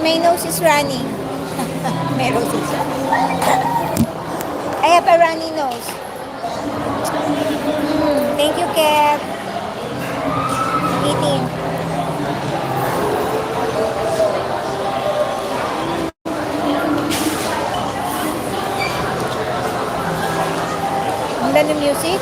My nose is running. My nose is running. I have a runny nose. Thank you, Kev. Eating. Ang ganda ng music.